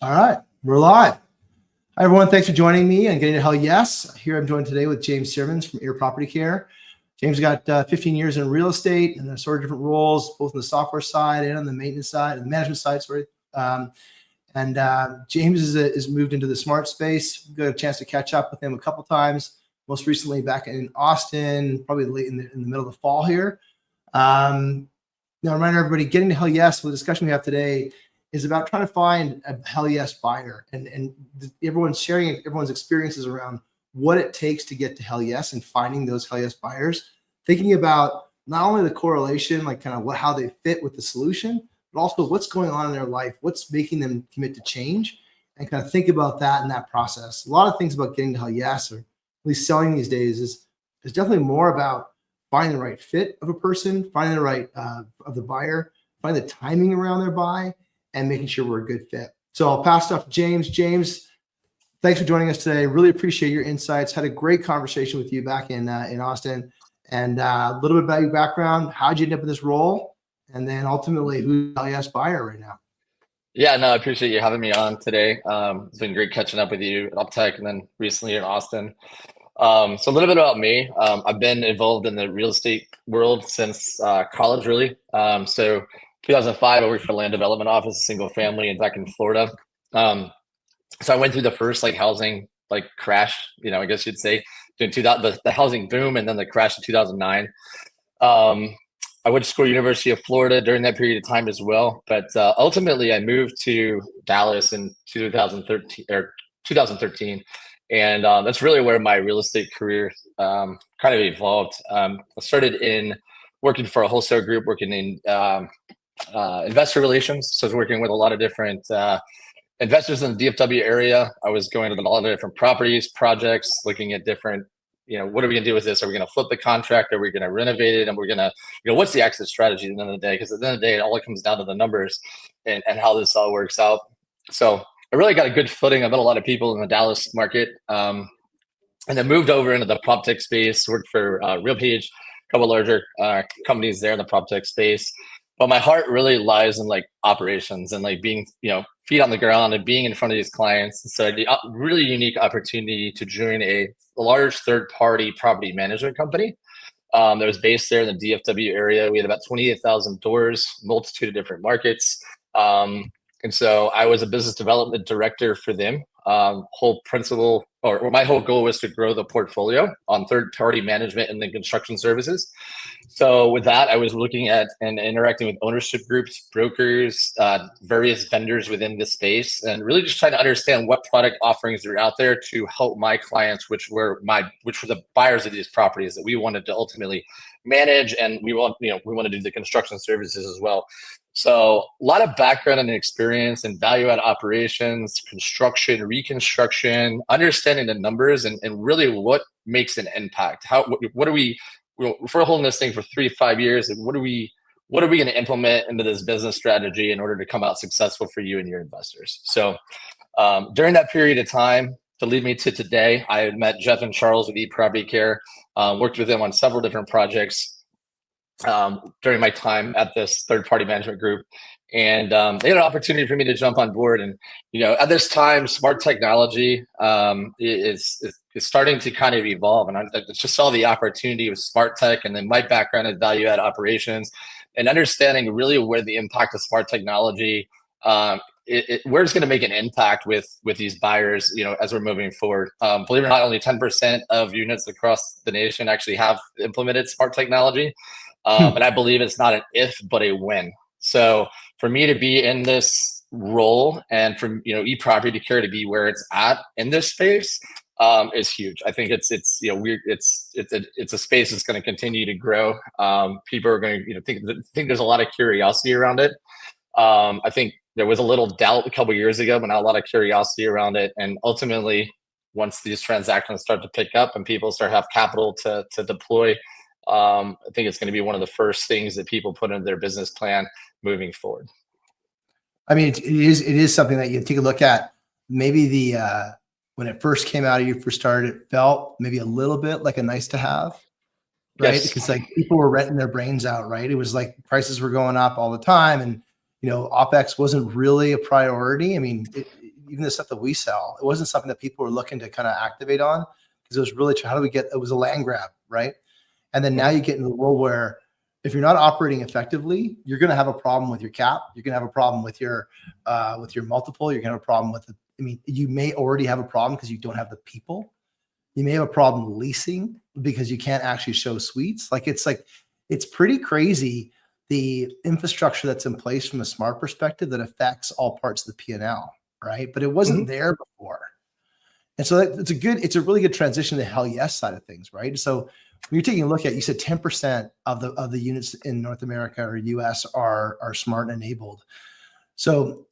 All right, we're live. Hi, everyone. Thanks for joining me and getting to Hell Yes. Here I'm joined today with James Sirman from Ear Property Care. James got 15 years in real estate and sort of different roles, both on the software side and on the maintenance side, and the management side, sorry. James is moved into the smart space. Got a chance to catch up with him a couple times, most recently back in Austin, probably late in the middle of the fall here. Now, reminder everybody, getting to Hell Yes, the discussion we have today is about trying to find a Hell Yes buyer, and everyone's sharing everyone's experiences around what it takes to get to Hell Yes and finding those Hell Yes buyers, thinking about not only the correlation, like kind of how they fit with the solution, but also what's going on in their life, what's making them commit to change, and kind of think about that in that process. A lot of things about getting to Hell Yes, or at least selling these days, is definitely more about finding the right fit of a person, finding the right of the buyer, finding the timing around their buy, and making sure we're a good fit. So I'll pass it off to James. James, thanks for joining us today. Really appreciate your insights. Had a great conversation with you back in Austin, and a little bit about your background. How'd you end up in this role? And then ultimately, who's the LES buyer right now? Yeah, no, I appreciate you having me on today. It's been great catching up with you at Uptech and then recently in Austin. So a little bit about me. I've been involved in the real estate world since college, really. So 2005, I worked for Land Development Office, single family, and back in Florida. So I went through the first housing crash, I guess you'd say, during the housing boom and then the crash in 2009. I went to school at University of Florida during that period of time as well. But ultimately, I moved to Dallas in 2013. And that's really where my real estate career kind of evolved. I started in working for a wholesale group, working in investor relations. So I was working with a lot of different investors in the DFW area. I was going to a lot of different properties, projects, looking at different, what are we going to do with this? Are we going to flip the contract? Are we going to renovate it? And we're going to, what's the exit strategy at the end of the day? Because at the end of the day, it all comes down to the numbers and how this all works out. So I really got a good footing. I met a lot of people in the Dallas market, and then moved over into the prop tech space, worked for RealPage, a couple larger companies there in the prop tech space. But my heart really lies in operations and being, feet on the ground and being in front of these clients. So I had the really unique opportunity to join a large third-party property management company that was based there in the DFW area. We had about 28,000 doors, multitude of different markets. And so I was a business development director for them. Whole principle, or my whole goal was to grow the portfolio on third-party management and then construction services. So with that, I was looking at and interacting with ownership groups, brokers, various vendors within the space, and really just trying to understand what product offerings are out there to help my clients, which were the buyers of these properties that we wanted to ultimately manage, and we want to do the construction services as well. So a lot of background and experience in value add operations, construction, reconstruction, understanding the numbers, and really what makes an impact. What are we, if we're holding this thing for 3 to 5 years, what are we going to implement into this business strategy in order to come out successful for you and your investors? So during that period of time, to lead me to today, I met Jeff and Charles with eProperty Care, worked with them on several different projects during my time at this third-party management group. And they had an opportunity for me to jump on board. And, at this time, smart technology is starting to kind of evolve. And I just saw the opportunity with smart tech, and then my background in value-add operations and understanding really where the impact of smart technology, where it's going to make an impact with these buyers, as we're moving forward. Believe it or not, only 10% of units across the nation actually have implemented smart technology. And I believe it's not an if, but a when. So for me to be in this role and for eProperty Care to be where it's at in this space is huge. I think it's a space that's going to continue to grow. People are going to think there's a lot of curiosity around it. I think there was a little doubt a couple of years ago, but not a lot of curiosity around it. And ultimately, once these transactions start to pick up and people start to have capital to deploy, I think it's going to be one of the first things that people put into their business plan moving forward. I mean, it is something that you take a look at. Maybe when it first came out, you first started, it felt maybe a little bit like a nice to have, right? Yes. Because people were renting their brains out, right? It was like prices were going up all the time, and OpEx wasn't really a priority. I mean, even the stuff that we sell, it wasn't something that people were looking to kind of activate on, because it was really, how do we get, it was a land grab, right? And then now you get into the world where if you're not operating effectively, you're going to have a problem with your cap. You're going to have a problem with your multiple. You're going to have a problem with you may already have a problem because you don't have the people. You may have a problem leasing because you can't actually show suites. It's pretty crazy, the infrastructure that's in place from a smart perspective that affects all parts of the P&L, right? But it wasn't there before. And so it's a really good transition to the hell yes side of things, right? So when you're taking a look at, you said 10% of the units in North America or US are smart enabled. So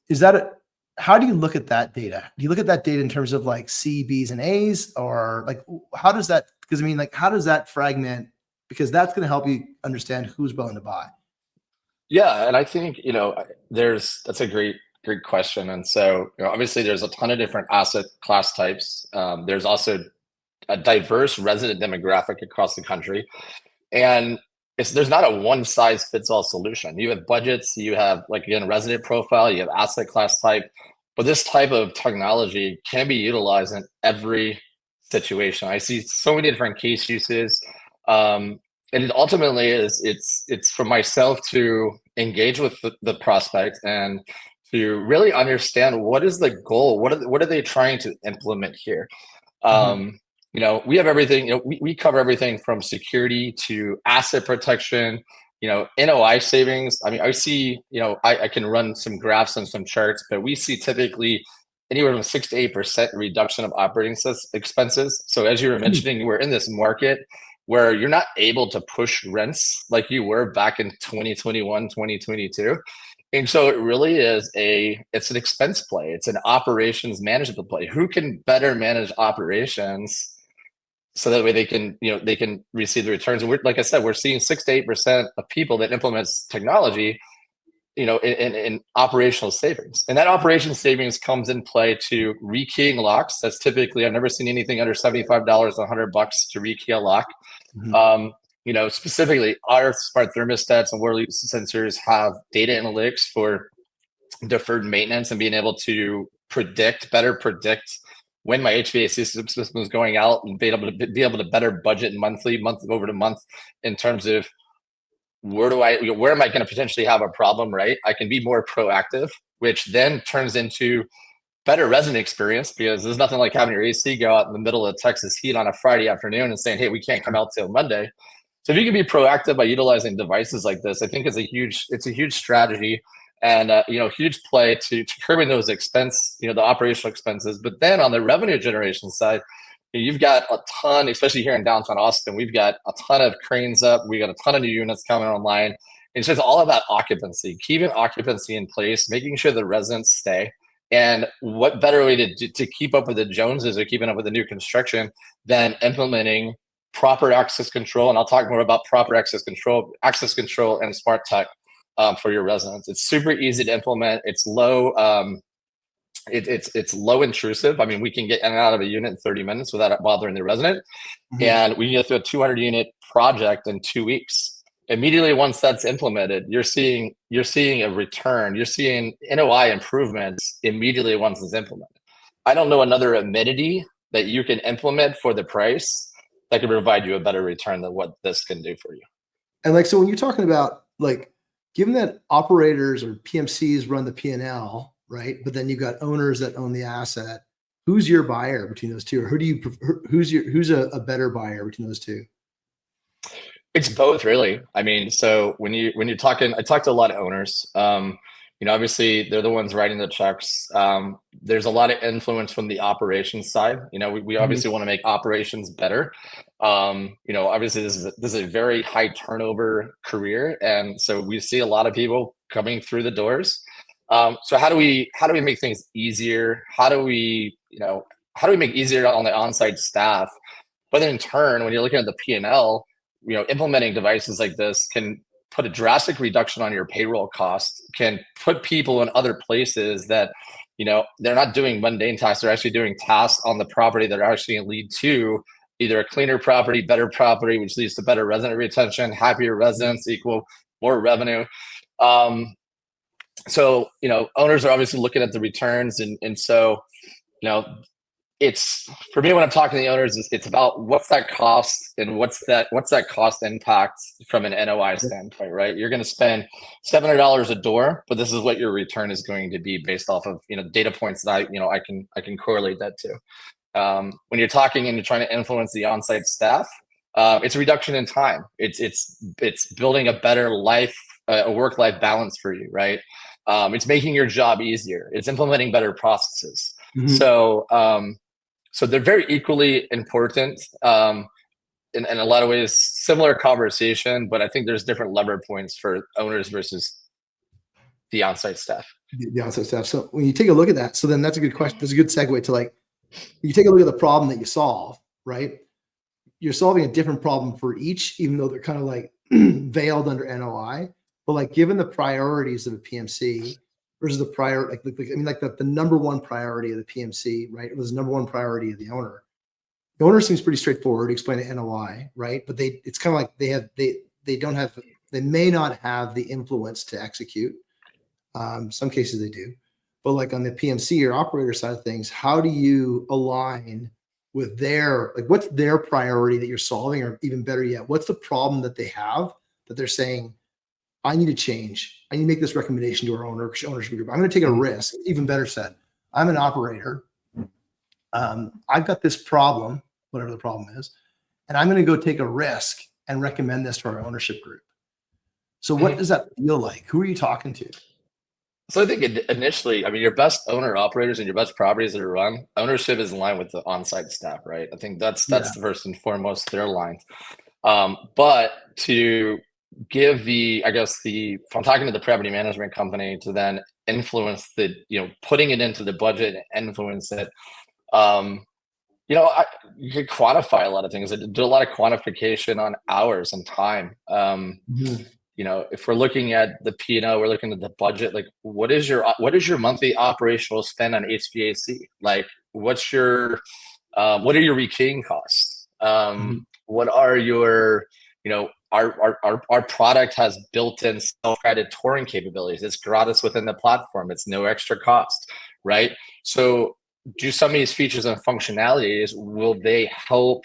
how do you look at that data? Do you look at that data in terms of like C, Bs, and As, or like, how does that, because how does that fragment? Because that's going to help you understand who's willing to buy. Yeah, and I think that's a great question. And so obviously there's a ton of different asset class types. There's also a diverse resident demographic across the country, and there's not a one size fits all solution. You have budgets, you have, like, again, resident profile, you have asset class type, but this type of technology can be utilized in every situation. I see so many different case uses. And it ultimately it's for myself to engage with the prospect and to really understand what is the goal, what are they trying to implement here. We have everything. We cover everything from security to asset protection. NOI savings. I mean, I see. I can run some graphs and some charts, but we see typically anywhere from 6 to 8% reduction of operating expenses. So as you were mentioning, we're in this market where you're not able to push rents like you were back in 2021, 2022. And so it really is it's an expense play. It's an operations management play. Who can better manage operations so that way they can receive the returns? And like I said, we're seeing 6 to 8% of people that implements technology, in operational savings. And that operational savings comes in play to rekeying locks. That's typically, I've never seen anything under $75, $100 to rekey a lock. Specifically our smart thermostats and water leak sensors have data analytics for deferred maintenance and being able to better predict when my HVAC system is going out, and be able to better budget month over to month in terms of where am I going to potentially have a problem, right? I can be more proactive, which then turns into better resident experience, because there's nothing like having your AC go out in the middle of Texas heat on a Friday afternoon and saying, hey, we can't come out till Monday. So if you can be proactive by utilizing devices like this, I think it's a huge strategy and huge play to curbing those the operational expenses. But then on the revenue generation side, you've got a ton, especially here in downtown Austin, we've got a ton of cranes up. We got a ton of new units coming online. It's just all about occupancy, keeping occupancy in place, making sure the residents stay. And what better way to keep up with the Joneses or keeping up with the new construction than implementing proper access control? And I'll talk more about proper access control and smart tech for your residents. It's super easy to implement. It's low. It's low intrusive. I mean, we can get in and out of a unit in 30 minutes without bothering the resident. And we can get through a 200 unit project in 2 weeks. Immediately once that's implemented, you're seeing a return. You're seeing NOI improvements immediately once it's implemented. I don't know another amenity that you can implement for the price that can provide you a better return than what this can do for you. And so when you're talking about, given that operators or PMCs run the P&L, right? But then you've got owners that own the asset. Who's your buyer between those two, or who's a better buyer between those two? It's both, really. I mean, so when you're talking, I talk to a lot of owners. Obviously they're the ones writing the checks. There's a lot of influence from the operations side. We obviously want to make operations better. Obviously this is a very high turnover career, and so we see a lot of people coming through the doors. So how do we make things easier? How do we make easier on the on-site staff? But then in turn, when you're looking at the P&L, implementing devices like this can put a drastic reduction on your payroll costs, can put people in other places that, they're not doing mundane tasks. They're actually doing tasks on the property that are actually going to lead to either a cleaner property, better property, which leads to better resident retention, happier residents equal more revenue. So, owners are obviously looking at the returns, and so, you know, it's for me when I'm talking to the owners, it's about what's that cost and what's that cost impact from an NOI standpoint, right? You're going to spend $700 a door, but this is what your return is going to be based off of data points that I can correlate that to. When you're talking and you're trying to influence the on-site staff, it's a reduction in time. It's building a better life, a work-life balance for you, right? It's making your job easier. It's implementing better processes. Mm-hmm. So they're very equally important. In a lot of ways, similar conversation, but I think there's different lever points for owners versus the on-site staff. The on-site staff. So when you take a look at that, so then that's a good question. That's a good segue to like, you take a look at the problem that you solve, right? You're solving a different problem for each, even though they're kind of like veiled under NOI. But like, given the priorities of a PMC versus the the number one priority of the PMC, right? It was the number one priority of the owner. The owner seems pretty straightforward to explain to NOI, right? But it's kind of like they may not have the influence to execute. Some cases they do, but like on the PMC or operator side of things, how do you align with what's their priority that you're solving, or even better yet, what's the problem that they have that they're saying, I need to change. I need to make this recommendation to our ownership group. I'm going to take a risk. Even better said, I'm an operator. I've got this problem, whatever the problem is, and I'm going to go take a risk and recommend this to our ownership group. So what does that feel like? Who are you talking to? So I think initially, your best owner operators and your best properties that are run, ownership is in line with the on-site staff, right? I think that's the first and foremost, they're aligned. But to give if I'm talking to the property management company to then influence putting it into the budget and influence it, you could quantify a lot of things. I do a lot of quantification on hours and time. If we're looking at the P&L, we're looking at the budget. Like, what is your monthly operational spend on HVAC? Like, what are your retaining costs? What are your, our product has built-in self-guided touring capabilities. It's gratis within the platform. It's no extra cost, right? So do some of these features and functionalities, will they help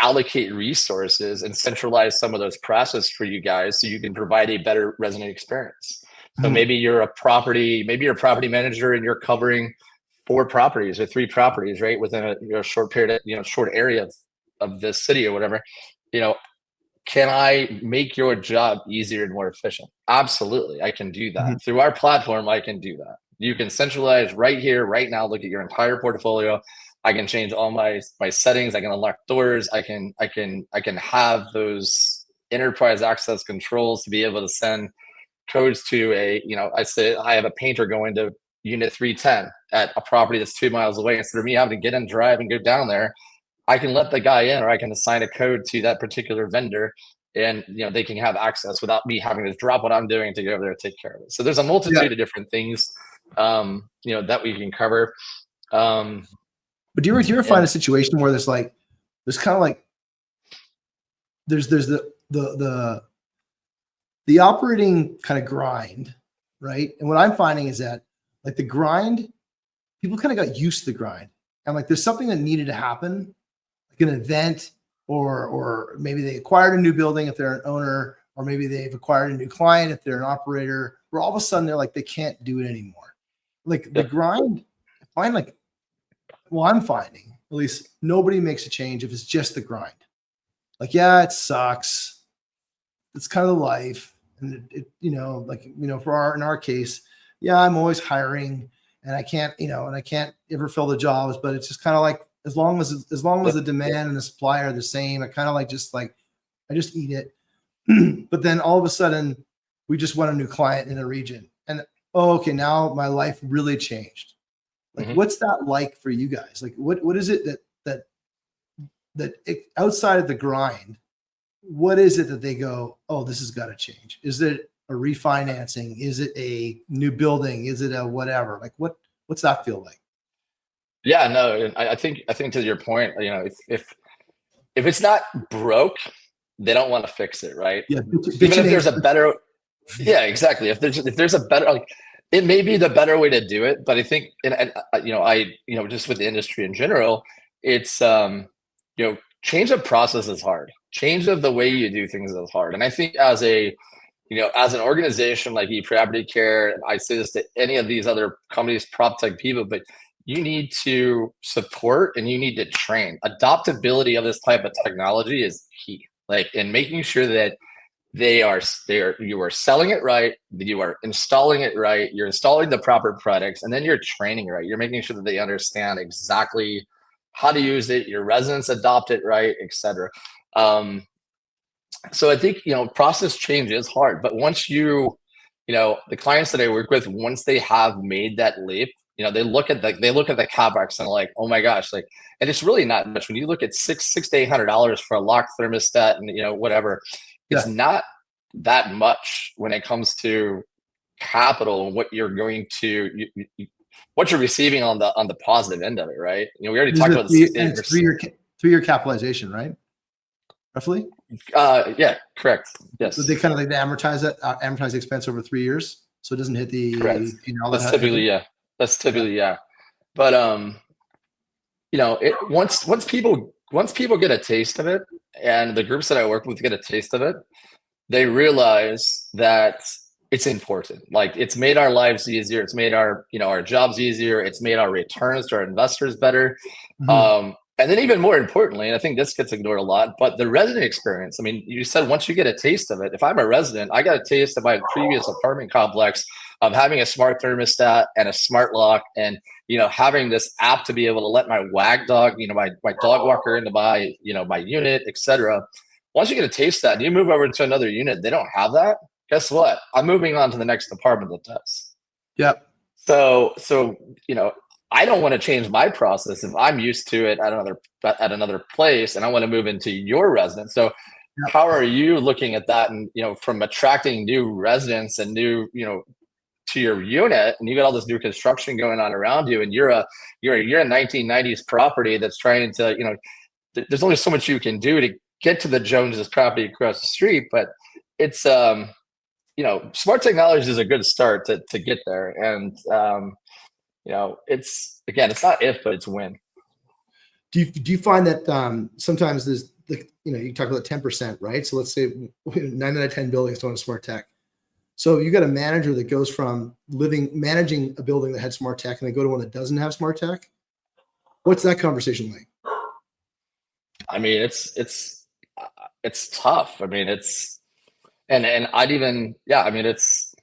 allocate resources and centralize some of those processes for you guys so you can provide a better resident experience? So maybe you're a property manager and you're covering 4 properties or 3 properties, right? Within a short period, short area of this city or whatever, can I make your job easier and more efficient? Absolutely. I can do that. Through our platform, I can do that. You can centralize right here, right now, look at your entire portfolio. I can change all my settings. I can unlock doors. I can have those enterprise access controls to be able to send codes to I have a painter going to unit 310 at a property that's 2 miles away. Instead of me having to get in, drive, and go down there, I can let the guy in, or I can assign a code to that particular vendor, and they can have access without me having to drop what I'm doing to go over there and take care of it. So there's a multitude of different things, that we can cover. But do you ever find a situation where there's kind of like there's the operating kind of grind, right? And what I'm finding is that like the grind, people kind of got used to the grind, and like there's something that needed to happen, like an event, or maybe they acquired a new building if they're an owner, or maybe they've acquired a new client if they're an operator, where all of a sudden they're like, they can't do it anymore. Like the grind, I'm finding at least nobody makes a change if it's just the grind. Like, yeah, it sucks. It's kind of life. And in our case, yeah, I'm always hiring and I can't ever fill the jobs, but it's just kind of like, as long as the demand and the supply are the same, I kind of I just eat it. But then all of a sudden we just won a new client in a region, and okay, now my life really changed. Like, what's that like for you guys? Like, what is it that outside of the grind, what is it that they go, oh, this has got to change? Is it a refinancing? Is it a new building? Is it a whatever? Like, what's that feel like? Yeah, no, I think to your point, if it's not broke, they don't want to fix it, right? Yeah, Even if there's a better, Yeah, exactly. If there's a better, like, it may be the better way to do it, but I think, and just with the industry in general, it's change of process is hard. Change of the way you do things is hard. And I think as an organization like eProperty Care, I say this to any of these other companies, prop tech people, but you need to support and you need to train. Adoptability of this type of technology is key. Like, in making sure that you are selling it right, you are installing it right, you're installing the proper products, and then you're training right. You're making sure that they understand exactly how to use it, your residents adopt it right, etc. So I think, process change is hard, but once the clients that I work with, once they have made that leap, they look at the CapEx and like, oh my gosh, like, and it's really not much. When you look at six to $800 for a locked thermostat and whatever, it's Yeah. not that much when it comes to capital and what you're what you're receiving on the positive end of it, right? We already This is talked a about the and it's 68%. 3-year capitalization, right? Roughly. Yeah, correct. So Yes, they kind of like they amortize the expense over 3 years, so it doesn't hit correct. the P&L that That's typically, heavy. yeah. That's Yeah. typically, yeah. But once people get a taste of it, and the groups that I work with get a taste of it, they realize that it's important. Like, it's made our lives easier. It's made our jobs easier. It's made our returns to our investors better. Mhm. And then, even more importantly, and I think this gets ignored a lot, but the resident experience. I mean, you said once you get a taste of it, if I'm a resident, I got a taste of my previous apartment complex of having a smart thermostat and a smart lock, and having this app to be able to let my wag dog, my dog walker into my unit, etc. Once you get a taste of that and you move over to another unit, they don't have that. Guess what? I'm moving on to the next apartment that does. Yep. So I don't want to change my process if I'm used to it at another place, and I want to move into your residence. So Yep. how are you looking at that, and from attracting new residents and new to your unit, and you got all this new construction going on around you, and you're a 1990s property that's trying to there's only so much you can do to get to the Joneses property across the street, but it's smart technology is a good start to get there. And it's not if, but it's when. Do you find that sometimes there's you talk about 10%, right? So let's say 9 out of 10 buildings don't have smart tech. So you got a manager that goes from managing a building that had smart tech, and they go to one that doesn't have smart tech. What's that conversation like? I mean, it's tough. I mean, and I'd even, yeah, I mean, it's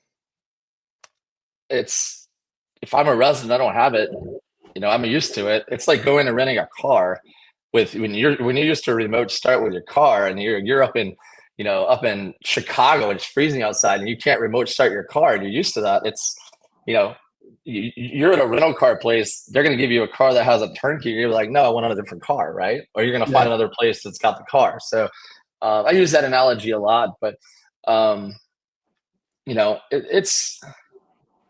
if I'm a resident, I don't have it. I'm used to it. It's like going and renting a car when you're used to remote start with your car, and you're up in Chicago and it's freezing outside and you can't remote start your car and you're used to that. It's you're at a rental car place, they're going to give you a car that has a turnkey. You're like, no, I want a different car, right? Or you're going to find Yeah. another place that's got the car. So I use that analogy a lot, but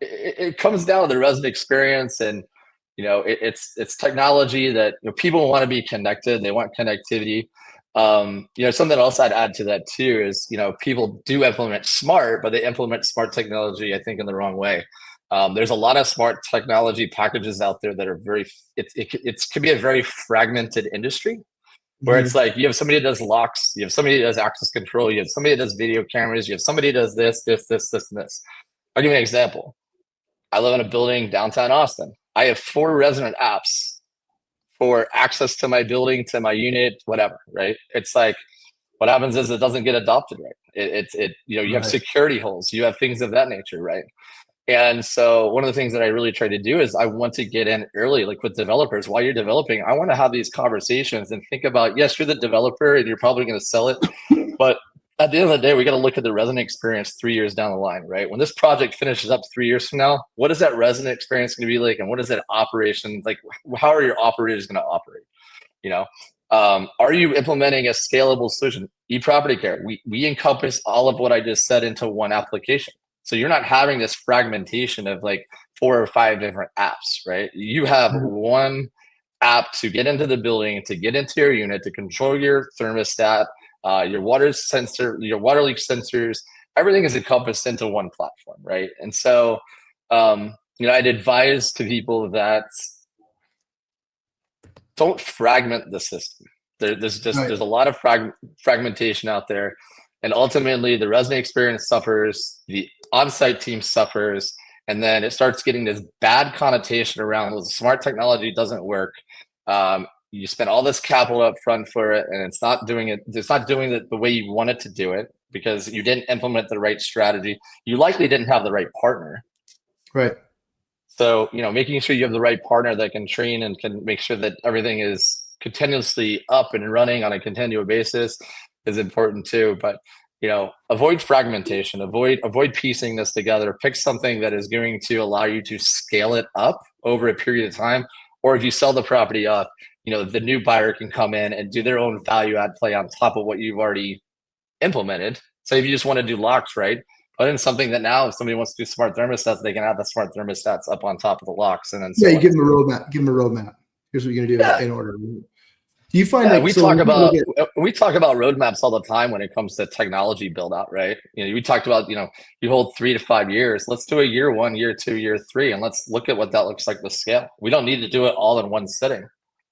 it comes down to the resident experience, and it's technology that people want to be connected. They want connectivity. Something else I'd add to that too is people do implement smart, but they implement smart technology, I think, in the wrong way. There's a lot of smart technology packages out there that are it could be a very fragmented industry, where it's Mhm. like you have somebody that does locks, you have somebody that does access control, you have somebody that does video cameras, you have somebody that does this, and this. I'll give you an example. I live in a building downtown Austin. I have 4 resident apps for access to my building, to my unit, whatever, right? It's like, what happens is it doesn't get adopted right. You have Right. security holes, you have things of that nature, right? And so one of the things that I really try to do is I want to get in early, like with developers. While you're developing, I want to have these conversations and think about, yes, you're the developer and you're probably going to sell it, but at the end of the day, we got to look at the resident experience 3 years down the line, right? When this project finishes up 3 years from now, what is that resident experience going to be like, and what is that operation like? How are your operators going to operate? You know, are you implementing a scalable solution? eProperty Care, we encompass all of what I just said into one application. So you're not having this fragmentation of like 4 or 5 different apps, right? You have Mhm. one app to get into the building, to get into your unit, to control your thermostat, your water sensor, your water leak sensors, everything is encompassed into one platform, right? And so, I'd advise to people that don't fragment the system. There's a lot of fragmentation out there, and ultimately the resident experience suffers, the on-site team suffers, and then it starts getting this bad connotation around, well, the smart technology doesn't work. You spend all this capital up front for it, and it's not doing it the way you want it to do it because you didn't implement the right strategy. You likely didn't have the right partner. Right. So, making sure you have the right partner that can train and can make sure that everything is continuously up and running on a continual basis is important too. But, avoid fragmentation, avoid piecing this together. Pick something that is going to allow you to scale it up over a period of time. Or if you sell the property off, the new buyer can come in and do their own value add play on top of what you've already implemented. So if you just want to do locks, right? But then something that now, if somebody wants to do smart thermostats, they can add the smart thermostats up on top of the locks, and then you give them a roadmap. Give them a roadmap. Here's what you're gonna do in order. Do you find we talk about roadmaps all the time when it comes to technology build out, right? We talked about you hold 3 to 5 years. Let's do a year 1, year 2, year 3, and let's look at what that looks like with scale. We don't need to do it all in one sitting.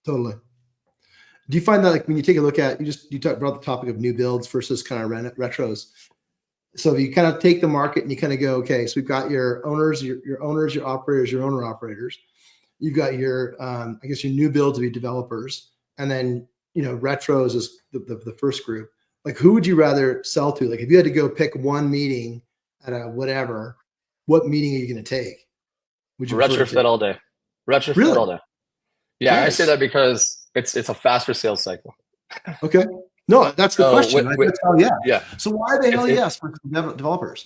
Totally. Do you find that like when you take a look at you talked about the topic of new builds versus kind of retros? So you kind of take the market and you kind of go, okay, so we've got your owners, your owners, your operators, your owner operators. You've got your, I guess your new builds to be developers. And then, retros is the first group. Like, who would you rather sell to? Like, if you had to go pick one meeting at a whatever, what meeting are you going to take? Would you retrofit all day? Retrofit really? All day. Yeah, nice. I say that because it's a faster sales cycle. Okay. No, that's the question. Right? That's hell yeah. So why the hell yes for developers?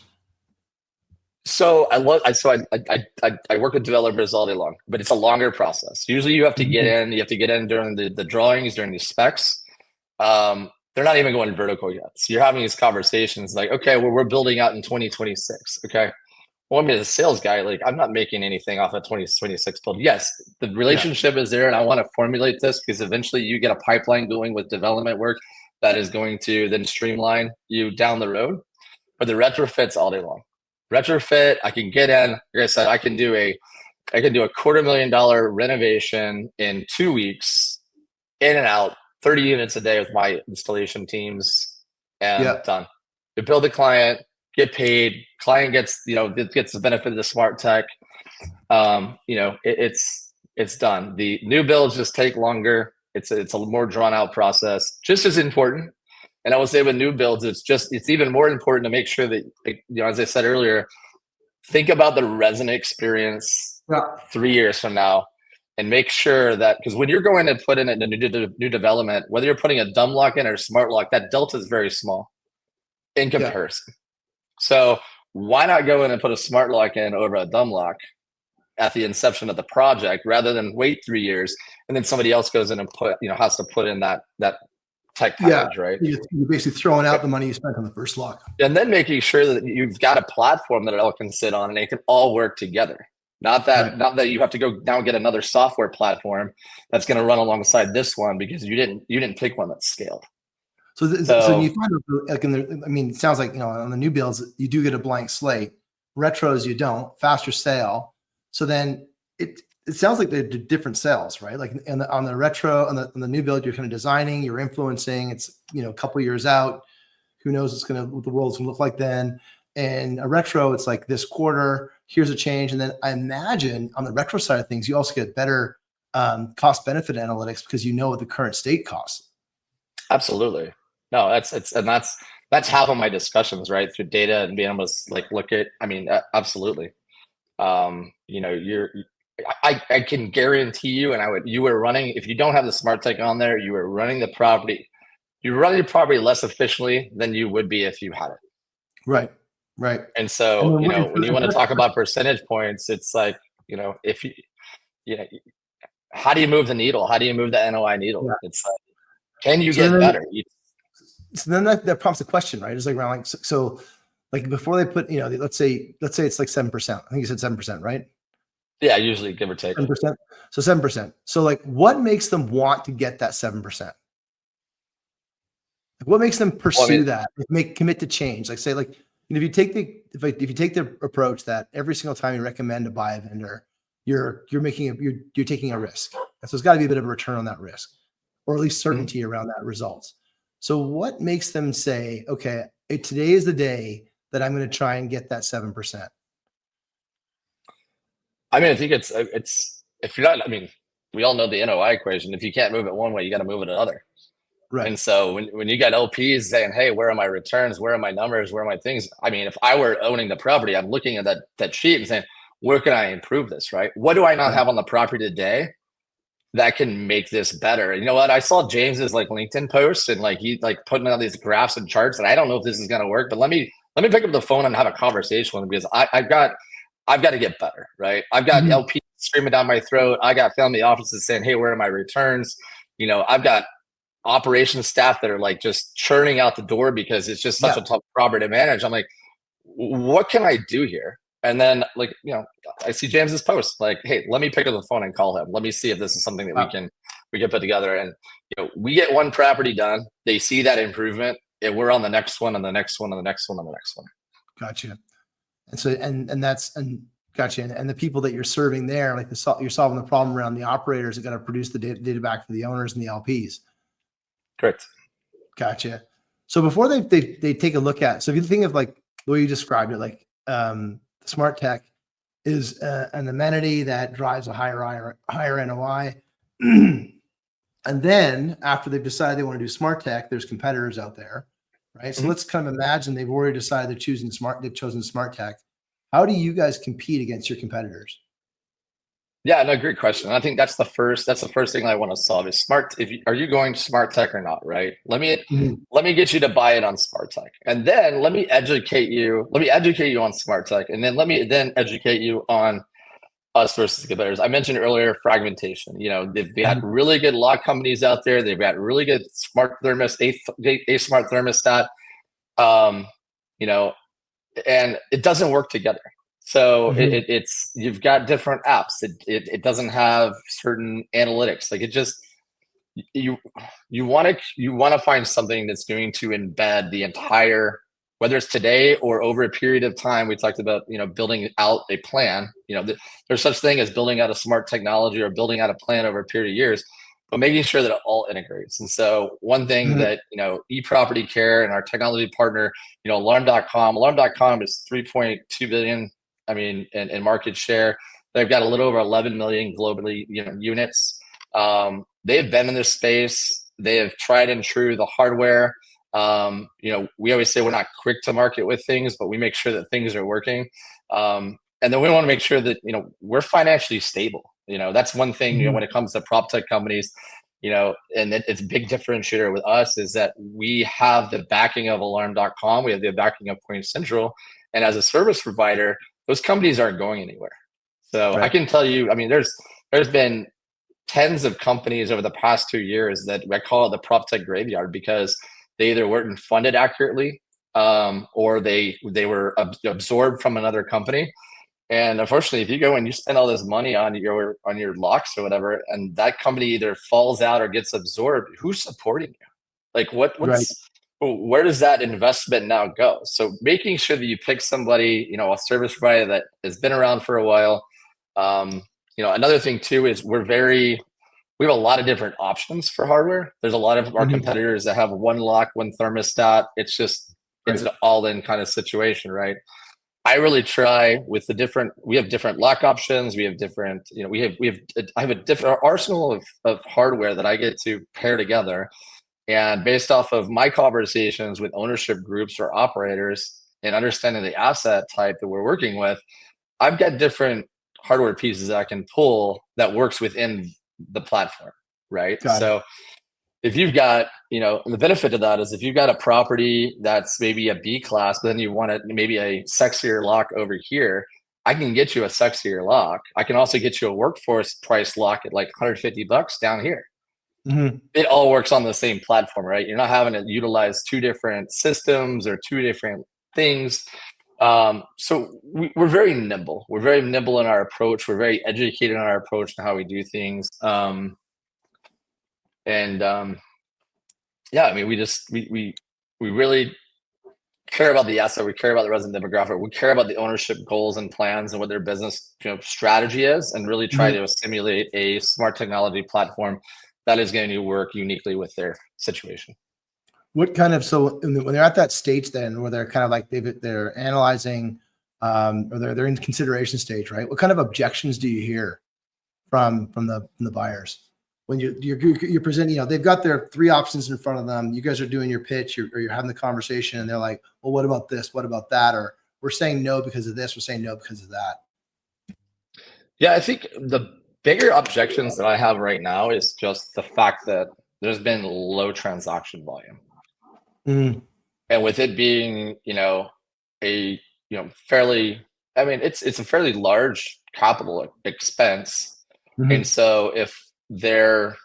So I work with developers all day long, but it's a longer process. Usually you have to get in. You have to get in during the drawings, during the specs. They're not even going vertical yet. So you're having these conversations like, okay, well, we're building out in 2026. Okay. Well, I'm a sales guy. Like, I'm not making anything off of 2026 build. Yes, the relationship is there, and I want to formulate this because eventually you get a pipeline going with development work that is going to then streamline you down the road. But the retrofits all day long. Retrofit, I can get in. Like I said, I can do a $250,000 renovation in 2 weeks, in and out, 30 units a day with my installation teams, and done. To build a client, get paid. Client gets gets the benefit of the smart tech. It's done. The new builds just take longer. It's a more drawn out process, just as important. And I would say with new builds, it's even more important to make sure that, as I said earlier, think about the resident experience 3 years from now, and make sure that, because when you're going to put in a new development, whether you're putting a dumb lock in or a smart lock, that delta is very small in comparison. So why not go in and put a smart lock in over a dumb lock at the inception of the project, rather than wait 3 years and then somebody else goes in and has to put in that type package, right? You're basically throwing out the money you spent on the first lock. And then making sure that you've got a platform that it all can sit on and it can all work together. Not that you have to go now get another software platform that's going to run alongside this one because you didn't pick one that's scaled. So you find like it sounds like on the new builds you do get a blank slate. Retros you don't. Faster sale. So then it sounds like they're different sales, right? Like on the retro, on the new build, you're kind of designing, you're influencing. It's a couple years out. Who knows what the world's gonna look like then? And a retro, it's like this quarter. Here's a change, and then I imagine on the retro side of things, you also get better cost benefit analytics because you know what the current state costs. Absolutely. No, that's half of my discussions, right? Through data and being able to look at. Absolutely. I can guarantee you, you were running, if you don't have the smart tech on there, you were running the property. You're running the property less efficiently than you would be if you had it. Right. And so, when you want to talk about percentage points, it's like, if how do you move the needle? How do you move the NOI needle? Yeah. It's like, can you get better? So then that prompts a question, right? It's like around like before they put, let's say it's like 7%. I think you said 7%, right? Yeah, usually give or take 7%. So 7%. So like, what makes them want to get that 7%? What makes them pursue that? Commit to change? Like say, like And if you take the approach that every single time you recommend to buy a vendor, you're taking a risk. And so it's got to be a bit of a return on that risk, or at least Mhm. certainty around that result. So what makes them say, okay, today is the day that I'm going to try and get that 7%? I mean, I think it's if you're not, I mean, we all know the NOI equation. If you can't move it one way, you got to move it another. Right. And so when you got LPs saying, "Hey, where are my returns? Where are my numbers? Where are my things?" I mean, if I were owning the property, I'm looking at that sheet and saying, "Where can I improve this? Right? What do I not Right. have on the property today that can make this better?" You know what? I saw James's like LinkedIn posts and like he like putting out these graphs and charts, and I don't know if this is gonna work, but let me pick up the phone and have a conversation with him because I've got to get better, right? I've got Mhm. LP screaming down my throat. I got family offices saying, "Hey, where are my returns?" I've got operations staff that are like just churning out the door because it's just such a Yeah. tough property to manage. I'm like, what can I do here? And then like, I see James's post like, "Hey, let me pick up the phone and call him. Let me see if this is something that we Wow. can put together." And we get one property done. They see that improvement, and we're on the next one and the next one and the next one and the next one. Gotcha. And so, and gotcha. And the people that you're serving there, like you're solving the problem around the operators that got to produce the data back for the owners and the LPs. Correct. Gotcha. So before they take a look at, so if you think of like the way you described it, like smart tech is an amenity that drives a higher NOI. And then after they've decided they want to do smart tech, there's competitors out there, right? So Mhm. let's kind of imagine they've already decided they've chosen smart tech. How do you guys compete against your competitors? Yeah, no, great question. I think that's the first thing I want to solve is smart. Are you going smart tech or not, right? Mhm. Let me get you to buy it on smart tech, and then let me educate you. Let me educate you on smart tech, and then let me then educate you on us versus competitors. I mentioned earlier fragmentation. They've got Mhm. really good lock companies out there. They've got really good smart a smart thermostat. Um, you know, and it doesn't work together. So Mhm. it's you've got different apps. It doesn't have certain analytics. Like it just you you want to find something that's going to embed the entire, whether it's today or over a period of time. We talked about building out a plan. There's such thing as building out a smart technology or building out a plan over a period of years, but making sure that it all integrates. And so one thing Mhm. that eProperty Care and our technology partner, alarm.com is 3.2 billion, I mean, in market share. They've got a little over 11 million globally units. They've been in this space. They have tried and true the hardware. We always say we're not quick to market with things, but we make sure that things are working. And then we want to make sure that we're financially stable. That's one thing. When Mhm. it comes to prop tech companies, and it's a big differentiator with us is that we have the backing of Alarm.com. We have the backing of Point Central, and as a service provider, those companies aren't going anywhere. So I Right. can tell you, I mean, there's been tens of companies over the past 2 years that I call it the prop tech graveyard because they either weren't funded accurately, or they were absorbed from another company. And unfortunately, if you go and you spend all this money on your locks or whatever, and that company either falls out or gets absorbed, who's supporting you? Like Right. where does that investment now go? So making sure that you pick somebody, a service provider that has been around for a while. Um, another thing too is we have a lot of different options for hardware. There's a lot of our Mhm. competitors that have one lock, one thermostat. It's Right. an all-in kind of situation, right? I really try with we have different lock options. We have different, I have a different arsenal of hardware that I get to pair together. And based off of my conversations with ownership groups or operators and understanding the asset type that we're working with, I've got different hardware pieces that I can pull that works within the platform, right? Got it. So if you've got, and the benefit of that is if you've got a property that's maybe a B class, but then you want it maybe a sexier lock over here, I can get you a sexier lock. I can also get you a workforce price lock at like $150 down here. Mhm. It all works on the same platform, right? You're not having to utilize two different systems or two different things. So we're very nimble. We're very nimble in our approach. We're very educated in our approach to how we do things. And yeah, I mean, we really care about the asset, we care about the resident demographic, we care about the ownership goals and plans and what their business strategy is, and really try to simulate a smart technology platform that is going to work uniquely with their situation. What kind of, so when they're at that stage then, where they're kind of like they're analyzing, or they're in consideration stage, right? What kind of objections do you hear from the buyers when you're presenting? They've got their 3 options in front of them. You guys are doing your pitch, or you're having the conversation, and they're like, well, what about this? What about that? Or we're saying no because of this. We're saying no because of that. Yeah, I think the bigger objections that I have right now is just the fact that there's been low transaction volume. And with it being, a fairly, I mean, it's a fairly large capital expense. And so if they're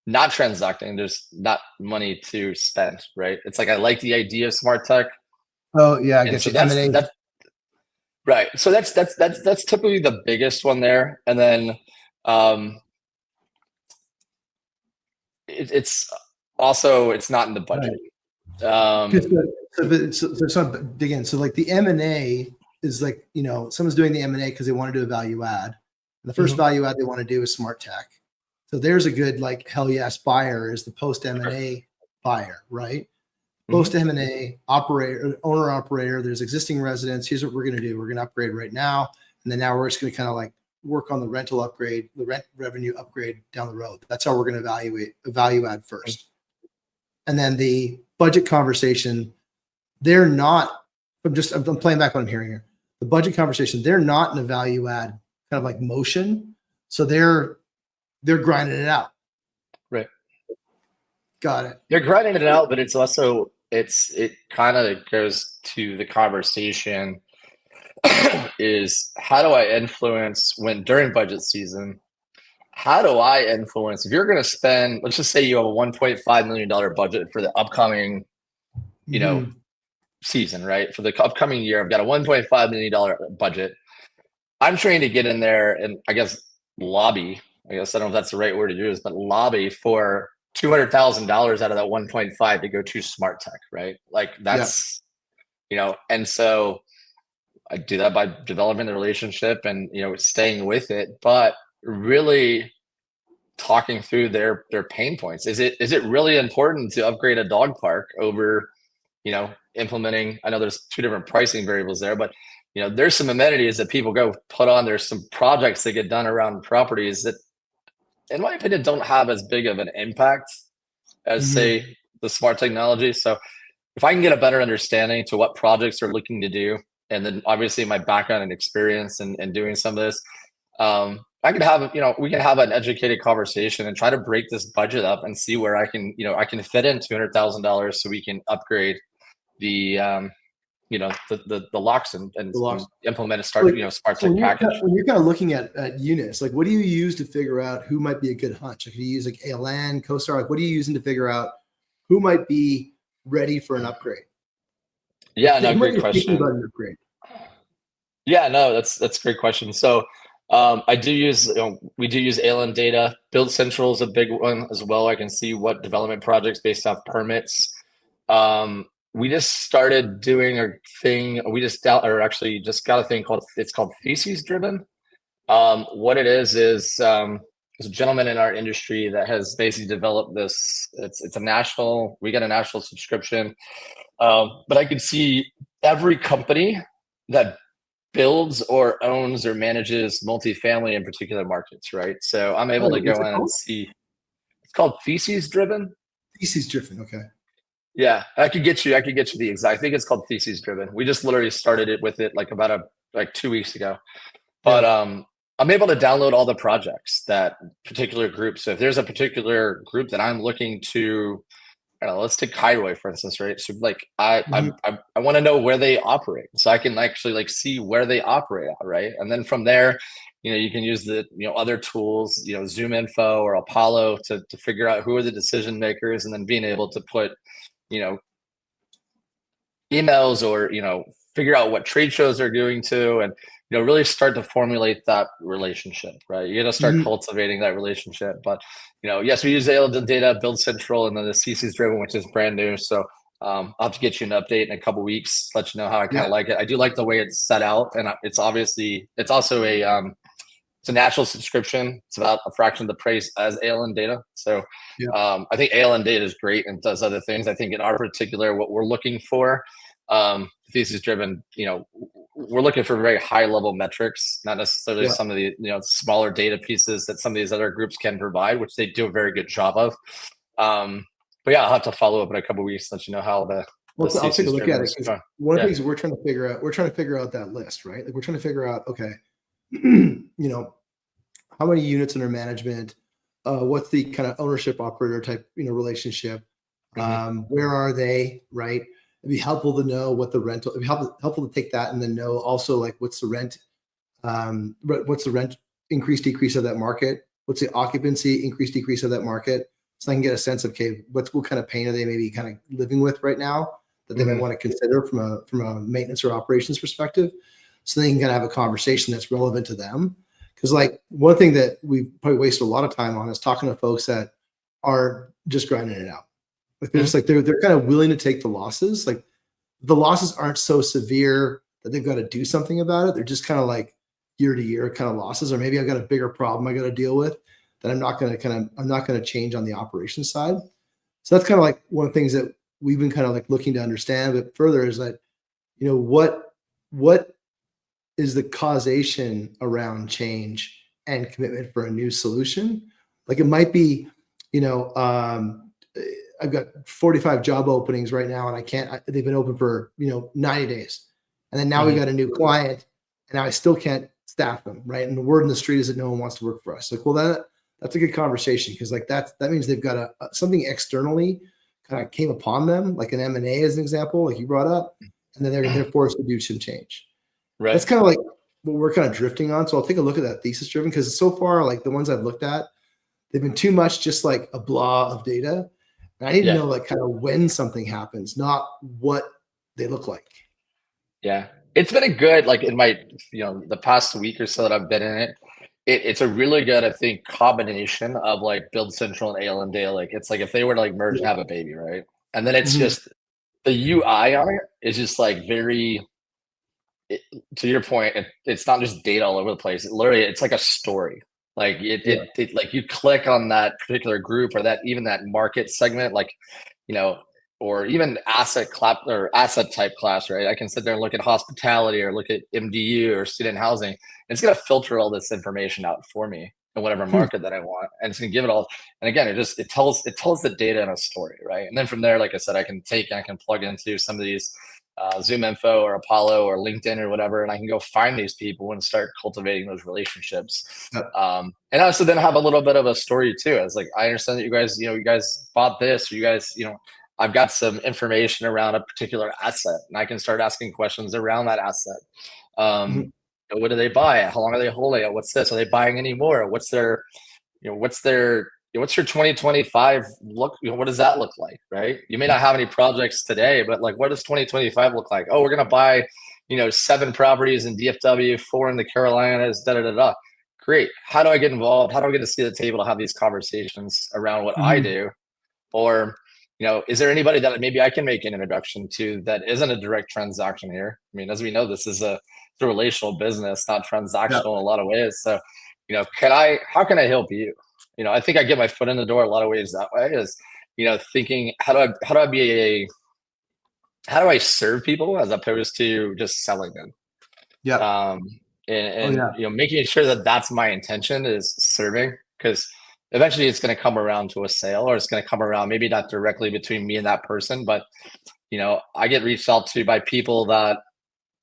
not transacting, there's not money to spend, right? It's like, I like the idea of smart tech. Oh yeah, I guess so that's right. So that's typically the biggest one there. And then it's also, it's not in the budget. Right. So dig in. So like the M&A is like, someone's doing the M&A because they want to do a value add. And the first value add they want to do is smart tech. So there's a good, like, hell yes buyer is the post M&A buyer, right? Post M&A operator, owner operator, there's existing residents. Here's what we're going to do. We're going to upgrade right now. And then now we're just going to kind of like work on the rental upgrade, the rent revenue upgrade down the road. That's how we're going to evaluate a value add first. And then the budget conversation, they're not, I'm playing back what I'm hearing here. The budget conversation, they're not in a value add kind of like motion. So they're grinding it out. Right. Got it. They're grinding it out, but it's also, it kind of goes to the conversation is, how do I influence during budget season? How do I influence, if you're going to spend, let's just say you have a $1.5 million budget for the upcoming, season, right? For the upcoming year, I've got a $1.5 million budget. I'm trying to get in there and I guess lobby, I don't know if that's the right word to use, but lobby for $200,000 out of that 1.5 to go to smart tech, right? Like that's, and so I do that by developing the relationship and, staying with it, but really talking through their pain points. Is it really important to upgrade a dog park over, implementing, I know there's 2 different pricing variables there, but there's some amenities that people go put on. There's some projects that get done around properties that, in my opinion, don't have as big of an impact as say the smart technology. So if I can get a better understanding to what projects they're looking to do, and then obviously my background and experience and doing some of this, I could have, we can have an educated conversation and try to break this budget up and see where I can, I can fit in $200,000 so we can upgrade the, the locks and implement a smart tech package. When you're kind of looking at units, like, what do you use to figure out who might be a good hunch? Like, do you use like ALN, CoStar? Like, what are you using to figure out who might be ready for an upgrade? Yeah, no, great question. Yeah, no, that's a great question. So I do use, we do use ALN data. Build Central is a big one as well. I can see what development projects based off permits. We just started doing a thing. We just got a thing called thesis driven. What it is there's a gentleman in our industry that has basically developed this. It's a national. We get a national subscription, but I can see every company that builds or owns or manages multifamily in particular markets, right? So I'm able to go in and see. It's called thesis driven. Thesis driven, okay. Yeah, I could get you the exact. I think it's called thesis driven. We just literally started it with it like 2 weeks ago. But I'm able to download all the projects that particular group. So if there's a particular group that I'm looking to, let's take Cairo, for instance, right? So like I want to know where they operate, so I can actually see where they operate at, right? And then from there, you can use the other tools, Zoom Info or Apollo to figure out who are the decision makers, and then being able to put emails or figure out what trade shows they're going to, and really start to formulate that relationship, right? You're gonna start cultivating that relationship. But yes, we use ALN data, Build Central, and then the thesis driven, which is brand new. So I'll have to get you an update in a couple weeks, let you know how I kind Yeah. of like it. I do like the way it's set out, and it's obviously it's also it's a natural subscription. It's about a fraction of the price as ALN data. So Yeah. I think ALN data is great and does other things. I think in our particular, what we're looking for, thesis driven, we're looking for very high level metrics, not necessarily Yeah. some of the smaller data pieces that some of these other groups can provide, which they do a very good job of. But yeah, I'll have to follow up in a couple of weeks, let you know how the Well, I'll take a thesis look driven at it is because going. one of the Yeah. things we're trying to figure out that list, right? Like we're trying to figure out, okay, you know, how many units under management, what's the kind of ownership operator type, relationship, Hmm. where are they, right? It'd be helpful to know what the rental, it'd be helpful to take that and then know also like what's the rent, what's the rent increase, decrease of that market? What's the occupancy increase, decrease of that market? So I can get a sense of, okay, what kind of pain are they maybe kind of living with right now that they might Hmm. want to consider from a maintenance or operations perspective. So they can kind of have a conversation that's relevant to them. Because like one thing that we probably waste a lot of time on is talking to folks that are just grinding it out. Like they're Hmm. just like they're kind of willing to take the losses. Like the losses aren't so severe that they've got to do something about it. They're just kind of like year to year kind of losses, or maybe I've got a bigger problem I got to deal with that I'm not going to change on the operations side. So that's kind of like one of the things that we've been kind of like looking to understand a bit further is that, what is the causation around change and commitment for a new solution? Like it might be, you know, I've got 45 job openings right now and they've been open for, 90 days. And then now we Hmm. got a new client and now I still can't staff them. Right. And the word in the street is that no one wants to work for us. Like, well, that's a good conversation. Cause like that means they've got something externally kind of came upon them, like an M&A as an example, like you brought up, and then they're forced to do some change. That's Right. kind of like what we're kind of drifting on. So I'll take a look at that thesis driven because so far, like the ones I've looked at, they've been too much just like a blah of data. And I need to Yeah. know like kind of when something happens, not what they look like. Yeah. It's been a good, like in my, the past week or so that I've been in it, it's a really good, I think, combination of like Build Central and AL and Dale. Like it's like if they were to like merge and Yeah. have a baby, right? And then it's Mhm. just the UI on it is just like very, it, to your point, it's not just data all over the place. Literally, it's like a story. Like Yeah. like you click on that particular group or that even that market segment, like you know, or even asset class or asset type class, right? I can sit there and look at hospitality or look at MDU or student housing. And it's going to filter all this information out for me in whatever Hmm. market that I want, and it's going to give it all. And again, it tells the data in a story, right? And then from there, like I said, I can plug into some of these Zoom Info or Apollo or LinkedIn or whatever, and I can go find these people and start cultivating those relationships. Yeah. And also then have a little bit of a story too. It's like I understand that you guys bought this, or you guys, I've got some information around a particular asset, and I can start asking questions around that asset. Mhm. What do they buy? How long are they holding it? What's this? Are they buying any more? What's your 2025 look? What does that look like? Right? You may not have any projects today, but like, what does 2025 look like? Oh, we're gonna buy, 7 properties in DFW, 4 in the Carolinas, da da da da. Great. How do I get involved? How do I get to see the table to have these conversations around what I Mhm. do? Or, is there anybody that maybe I can make an introduction to that isn't a direct transaction here? I mean, as we know, this is it's a relational business, not Yeah. transactional in a lot of ways. So, how can I help you? I think I get my foot in the door a lot of ways that way is, thinking how do I serve people as opposed to just selling them? Yeah. um Oh and yeah. making sure that that's my intention is serving, because eventually it's going to come around to a sale, or it's going to come around maybe not directly between me and that person, but I get reached out to by people that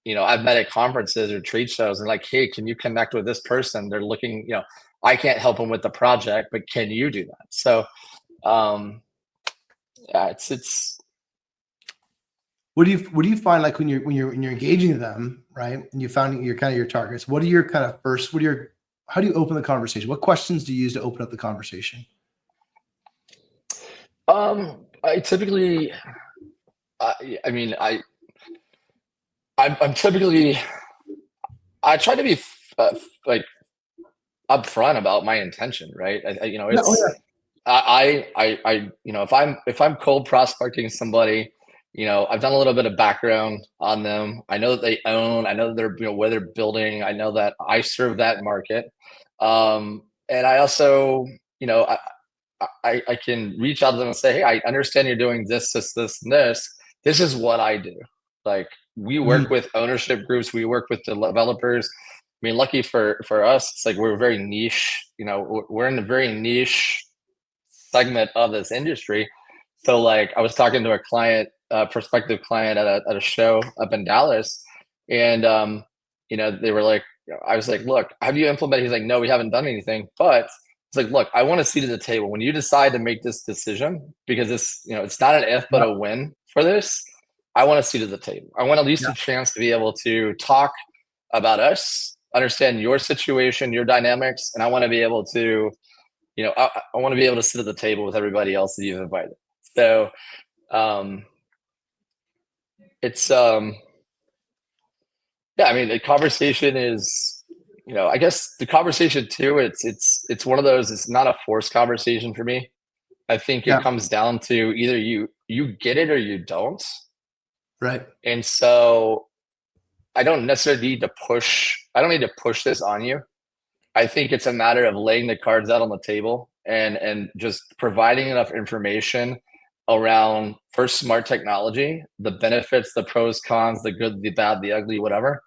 I've met at conferences or trade shows, and like, hey, can you connect with this person? They're looking, I can't help them with the project, but can you do that? So um yeah, it's What do you find like when you're engaging them, right? And you found your kind of your targets. What are your kind of first? How do you open the conversation? What questions do you use to open up the conversation? I typically I mean I'm typically I try to be like upfront about my intention, right? Yeah. Oh It's yeah. if I'm cold prospecting somebody, I've done a little bit of background on them. I know that they own. I know that they're where they're building. I know that I serve that market, and I also I can reach out to them and say, hey, I understand you're doing this, and this. This is what I do. Like we work Mhm. with ownership groups, we work with developers. I mean, lucky for us, it's like we're very niche. We're in a very niche segment of this industry. So like I was talking to a client, prospective client at a show up in Dallas, and they were like, I was like, look, have you implemented? He's like, no, we haven't done anything, but it's like, look, I want a seat at the table when you decide to make this decision because it's not an if but Yeah. a when for this. I want a seat at the table. I want at least Yeah. a chance to be able to talk about us, understand your situation, your dynamics, and I want to be able to I want to be able to sit at the table with everybody else that you've invited. So um, it's yeah. I mean, the conversation is, I guess the conversation too. It's one of those. It's not a forced conversation for me. I think it Yeah. comes down to either you get it or you don't. Right. And so I don't necessarily need to push. I don't need to push this on you. I think it's a matter of laying the cards out on the table and just providing enough information around first smart technology, the benefits, the pros, cons, the good, the bad, the ugly, whatever.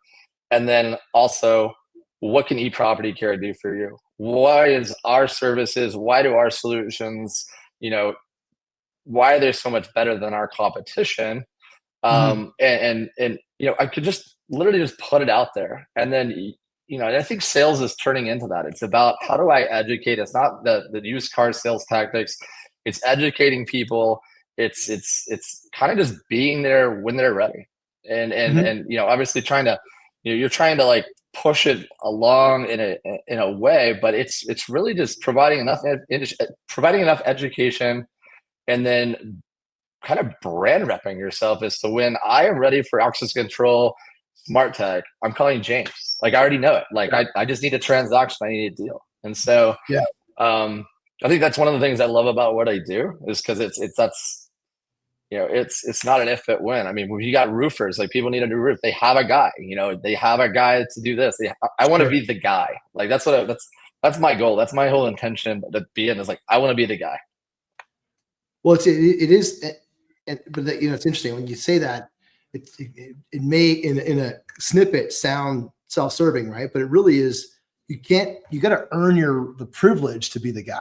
And then also what can eProperty Care do for you? Why is our services, why do our solutions, you know, why are they so much better than our competition? Mhm. And I could just literally just put it out there, and then I think sales is turning into that. It's about how do I educate. It's not the used car sales tactics. It's educating people. It's kind of just being there when they're ready, Mhm. and obviously trying to you're trying to like push it along in a way, but it's really just providing enough education, and then kind of brand repping yourself as to when I am ready for access control, smart tech, I'm calling James. Like I already know it. Like Yeah. I just need a transaction, I need a deal. And so Yeah. I think that's one of the things I love about what I do is because it's that's it's not an if but when. I mean, when you got roofers, like people need a new roof, they have a guy. They have a guy to do this. I want to Sure. be the guy. Like that's my goal. That's my whole intention to be in is like I want to be the guy. Well, it is, but it's interesting when you say that. It may in a snippet sound self-serving, right? But it really is. You can't. You got to earn the privilege to be the guy,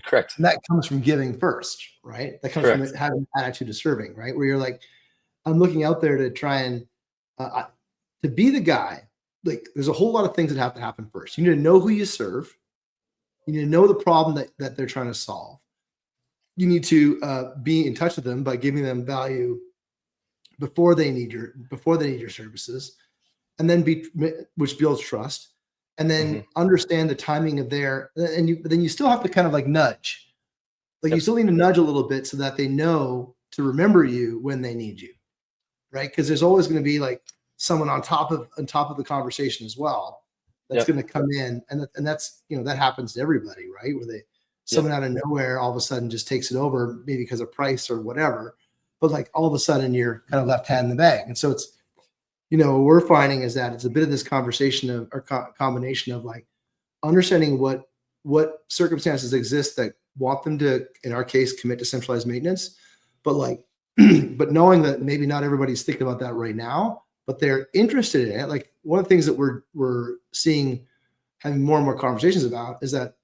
Correct. and that comes from giving first, right? That comes from Correct. having an attitude of serving, right? Where you're like, I'm looking out there to try and to be the guy. Like, there's a whole lot of things that have to happen first. You need to know who you serve. You need to know the problem that they're trying to solve. You need to be in touch with them by giving them value before they need your services, and then which builds trust, and Hmm. then understand the timing of then you still have to kind of like nudge, like you Yep. still need to nudge a little bit so that they know to remember you when they need you, right? Because there's always going to be like someone on top of the conversation as well that's Yep. going to come in, and that's that happens to everybody, right? Where Yep. someone out of nowhere all of a sudden just takes it over, maybe because of price or whatever, but like all of a sudden you're kind of left hand in the bag, and so it's what we're finding is that it's a bit of this conversation of or combination of like understanding what circumstances exist that want them to, in our case, commit to centralized maintenance, but like but knowing that maybe not everybody's thinking about that right now, but they're interested in it. Like one of the things that we're seeing, having more and more conversations about, is that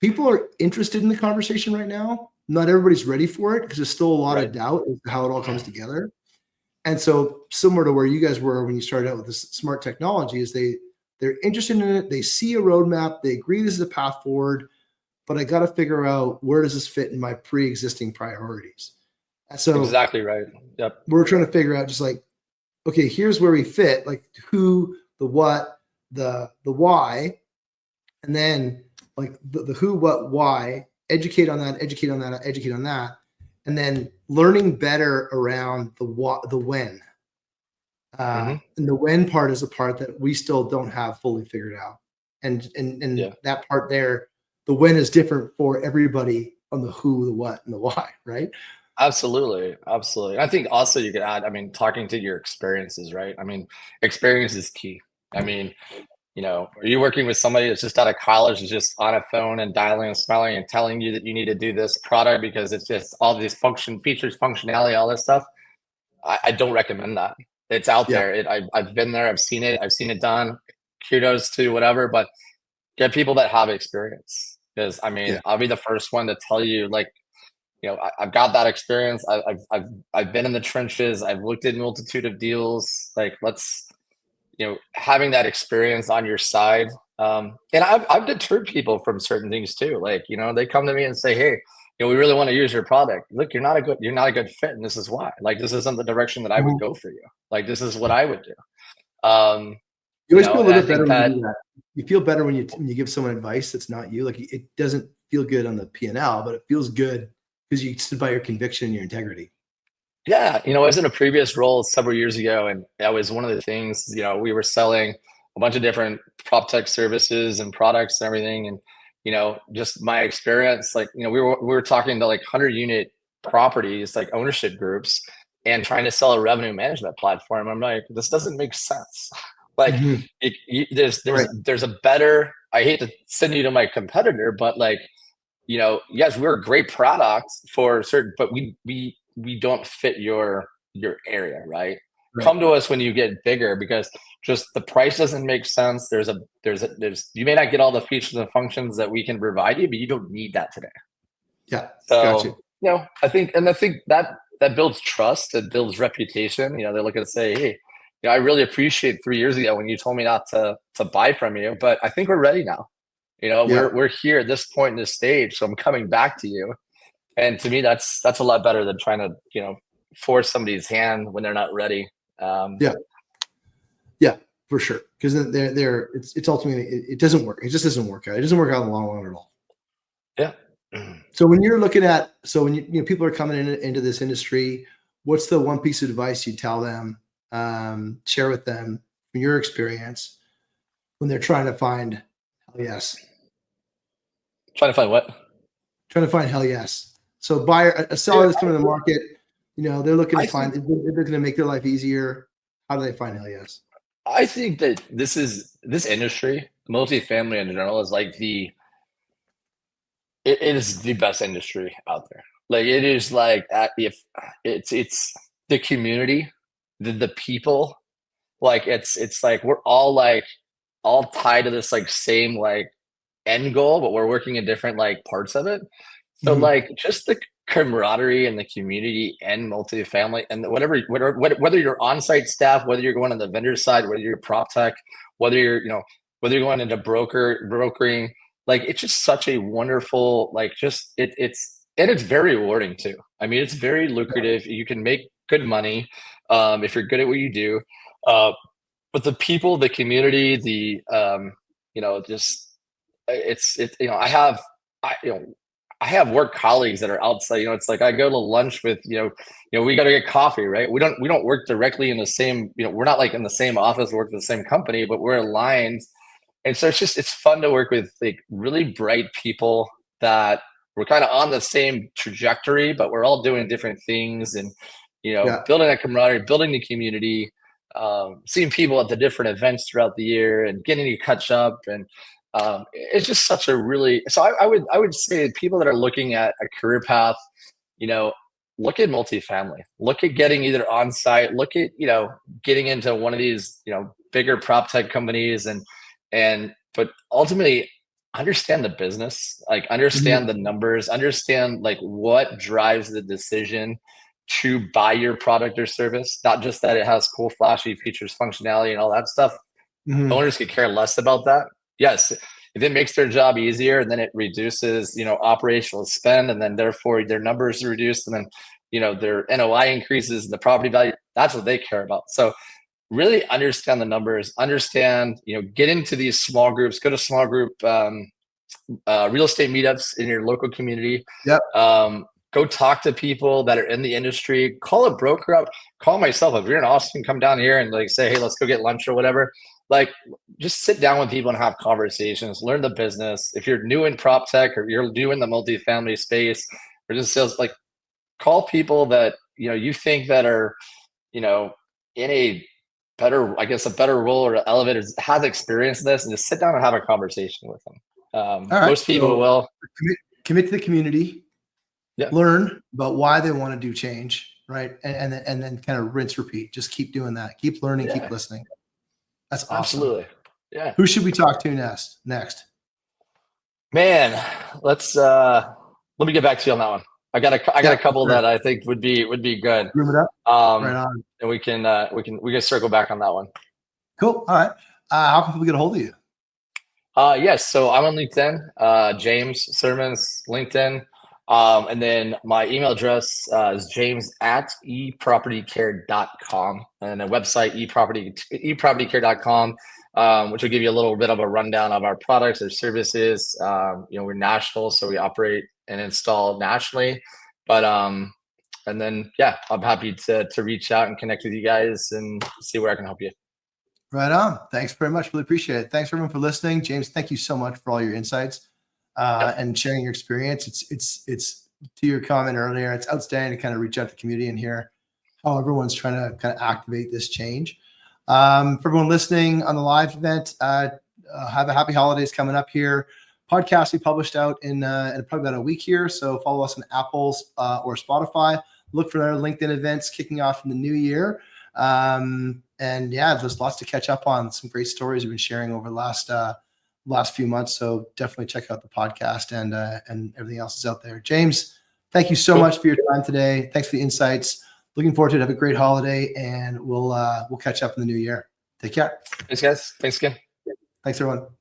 people are interested in the conversation right now. Not everybody's ready for it because there's still a lot Right. of doubt as to how it all comes together. And so similar to where you guys were when you started out with this smart technology, is they're interested in it, they see a roadmap, they agree this is a path forward, but I got to figure out where does this fit in my pre-existing priorities. And so Exactly right. Yep. we're trying to figure out just like, okay, here's where we fit, like who, the what, the why, and then like the who, what, why, educate on that, educate on that, educate on that, and then learning better around the what, the when. Hmm. And the when part is the part that we still don't have fully figured out. And Yeah. that part there, the when is different for everybody on the who, the what, and the why, right? Absolutely, absolutely. I think also you could add, I mean, talking to your experiences, right? I mean, experience is key. I mean, are you working with somebody that's just out of college, is just on a phone and dialing and smiling and telling you that you need to do this product because it's just all these features, functionality, all this stuff? I don't recommend that. It's out Yeah. there. I've been there. I've seen it. I've seen it done. Kudos to whatever, but get people that have experience. Because I Yeah. mean, I'll be the first one to tell you, like, I've got that experience. I've been in the trenches. I've looked at a multitude of deals. Like, let's, having that experience on your side. And I've deterred people from certain things too. Like, they come to me and say, hey, we really want to use your product. Look, you're not a good fit, and this is why. Like, this isn't the direction that I would Mhm. go for you. Like, this is what I would do. You always feel a And I little bit better think when you that, do that. You feel better when you give someone advice that's not you. Like it doesn't feel good on the P&L, but it feels good because you stood by your conviction and your integrity. yeah, I was in a previous role several years ago, and that was one of the things, we were selling a bunch of different prop tech services and products and everything. And, just my experience, like, we were talking to like 100-unit properties, like ownership groups, and trying to sell a revenue management platform. I'm like, this doesn't make sense. Like, Mhm. Right. there's a better, I hate to send you to my competitor, but like, yes, we're a great product for certain, but we don't fit your area, right? Right. Come to us when you get bigger, because just the price doesn't make sense. There's you may not get all the features and functions that we can provide you, but you don't need that today. Yeah. Gotcha. So, I think that builds trust, it builds reputation. They look and say, hey, I really appreciate 3 years ago when you told me not to buy from you, but I think we're ready now. Yeah. We're here at this point in this stage, so I'm coming back to you. And to me, that's a lot better than trying to, force somebody's hand when they're not ready. Um, Yeah. Yeah. For sure. Because they're it's ultimately it doesn't work. It just doesn't work out. It doesn't work out in the long run at all. yeah. So when you're looking at when people are coming into this industry, what's the one piece of advice you tell them, share with them from your experience when they're trying to find hell yes, Trying to find what? trying to find hell yes. So buyer, a seller Yeah, that's coming to the market, they're looking to I find, think they're looking to make their life easier. How do they find hell yes? I think that this industry, multifamily in general, is like it is the best industry out there. Like, it is like, if it's the community, the people, like, it's like we're all tied to this like same like end goal, but we're working in different like parts of it. So Mhm. like, just the camaraderie and the community and multifamily and whether you're on-site staff, whether you're going on the vendor side, whether you're prop tech, whether whether you're going into brokering, like, it's just such a wonderful, like, just it's very rewarding too. I mean, it's very lucrative. You can make good money if you're good at what you do. Uh, but the people, the community, just it's I have work colleagues that are outside. It's like I go to lunch with we got to get coffee, right? We don't work directly in the same. We're not like in the same office, work for the same company, but we're aligned. And so it's fun to work with like really bright people that we're kind of on the same trajectory, but we're all doing different things, and Yeah. building that camaraderie, building the community, seeing people at the different events throughout the year, and getting to catch up. And it's just such a really, so I would say people that are looking at a career path, you know look at multifamily, look at getting either on site, look at getting into one of these bigger prop tech companies, but ultimately understand the business, like Mhm. understand the numbers, understand like what drives the decision to buy your product or service, not just that it has cool flashy features, functionality, and all that stuff. Mhm. Owners could care less about that. Yes, if it makes their job easier, and then it reduces operational spend, and then therefore their numbers are reduced, and then their NOI increases and the property value, that's what they care about. So really understand the numbers, understand, get into these small groups, go to small group real estate meetups in your local community. Yep. Go talk to people that are in the industry, call a broker up, call myself. If you're in Austin, come down here and like say, hey, let's go get lunch or whatever. Like, just sit down with people and have conversations, learn the business. If you're new in prop tech, or you're new in the multifamily space, or just sales, like, call people that, you think that are, in a better, I guess, a better role or elevator, has experienced this, and just sit down and have a conversation with them. All right. Most people So will. commit to the community, Yeah. learn about why they want to do change, right? And then kind of rinse, repeat. Just keep doing that. Keep learning, Yeah. keep listening. That's awesome. Absolutely. Yeah. Who should we talk to next? Man, let me get back to you on that one. I got a couple that I think would be good. Room it up. Right on. And we can circle back on that one. Cool. All right. How can people get a hold of you? Yes. So I'm on LinkedIn, James Sirman's LinkedIn. And then my email address is james@epropertycare.com, and a website, epropertycare.com, which will give you a little bit of a rundown of our products or services. We're national, so we operate and install nationally. But and then I'm happy to reach out and connect with you guys and see where I can help you. Right on. Thanks very much. Really appreciate it. Thanks everyone for listening. James, thank you so much for all your insights and sharing your experience. It's to your comment earlier, it's outstanding to kind of reach out to the community and hear how everyone's trying to kind of activate this change. For everyone listening on the live event, have a happy holidays coming up here. Podcast we published out in probably about a week here. So follow us on Apple's or Spotify. Look for our LinkedIn events kicking off in the new year. And there's lots to catch up on. Some great stories we've been sharing over the last few months. So definitely check out the podcast and everything else is out there. James, thank you so much for your time today. Thanks for the insights. Looking forward to it. Have a great holiday, and we'll catch up in the new year. Take care. Thanks, guys. Thanks again. Thanks, everyone.